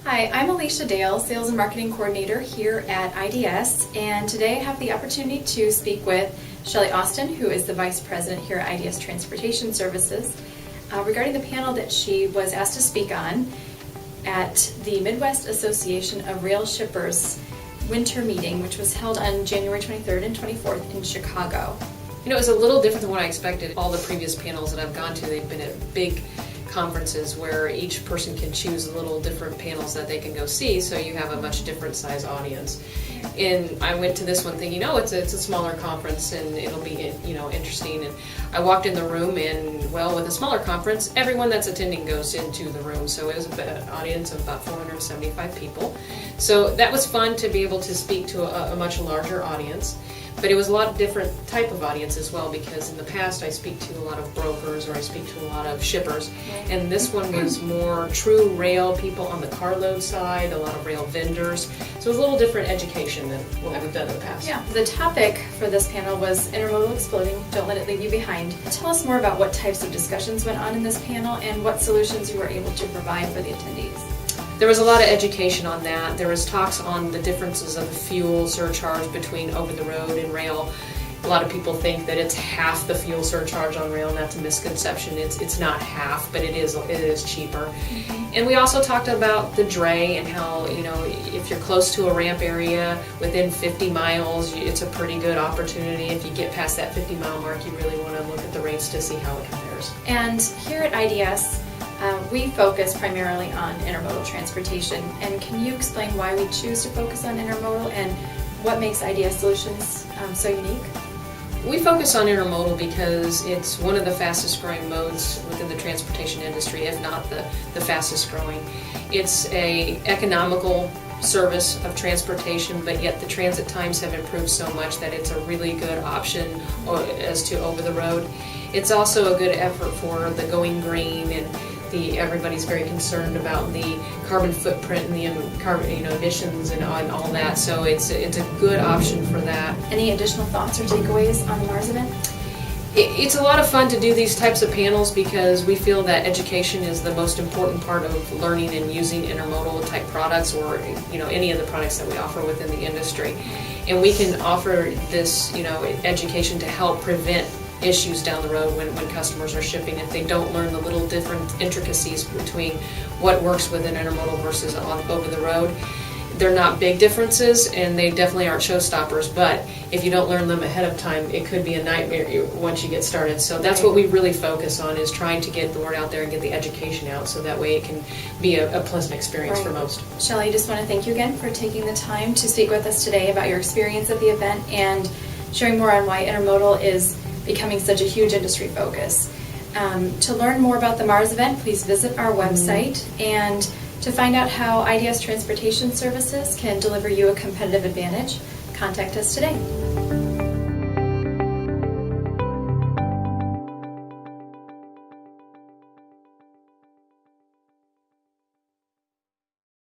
Hi, I'm Alicia Dale, Sales and Marketing Coordinator here at IDS, and today I have the opportunity to speak with Shelli Austin, who is the Vice President here at IDS Transportation Services, regarding the panel that she was asked to speak on at the Midwest Association of Rail Shippers winter meeting, which was held on January 23rd and 24th in Chicago. You know, it was a little different than what I expected. All the previous panels that I've gone to, they've been at big conferences where each person can choose little different panels that they can go see, so you have a much different size audience. And I went to this one thinking, oh, it's a smaller conference and it'll be, you know, interesting. And I walked in the room, and well, with a smaller conference, everyone that's attending goes into the room. So it was an audience of about 475 people. So that was fun to be able to speak to a much larger audience. But it was a lot of different type of audience as well, because in the past I speak to a lot of brokers or I speak to a lot of shippers, and this one was more true rail people on the carload side, a lot of rail vendors. So it was a little different education than what we've done in the past. Yeah, the topic for this panel was Intermodal Exploding, Don't Let It Leave You Behind. Tell us more about what types of discussions went on in this panel and what solutions you were able to provide for the attendees. There was a lot of education on that. There was talks on the differences of the fuel surcharge between over the road and rail. A lot of people think that it's half the fuel surcharge on rail, and that's a misconception. It's not half, but it is cheaper. And we also talked about the dray and how, you know, if you're close to a ramp area within 50 miles, it's a pretty good opportunity. If you get past that 50-mile mark, you really want to look at the rates to see how it compares. And here at IDS, we focus primarily on intermodal transportation. And can you explain why we choose to focus on intermodal and what makes IDS Solutions so unique? We focus on intermodal because it's one of the fastest growing modes within the transportation industry, if not the fastest growing. It's a economical service of transportation, but yet the transit times have improved so much that it's a really good option as to over the road. It's also a good effort for the going green, and everybody's very concerned about the carbon footprint and the carbon, emissions and all that. So it's a good option for that. Any additional thoughts or takeaways on the Mars event? It's a lot of fun to do these types of panels because we feel that education is the most important part of learning and using intermodal type products, or any of the products that we offer within the industry. And we can offer this education to help prevent issues down the road when customers are shipping. If they don't learn the little different intricacies between what works with an intermodal versus over the road, they're not big differences, and they definitely aren't showstoppers, but if you don't learn them ahead of time, it could be a nightmare once you get started. So that's what we really focus on, is trying to get the word out there and get the education out, so that way it can be a pleasant experience for most. Shelli, I just want to thank you again for taking the time to speak with us today about your experience at the event and sharing more on why intermodal is becoming such a huge industry focus. To learn more about the Mars event, please visit our website, and to find out how IDS Transportation Services can deliver you a competitive advantage, contact us today.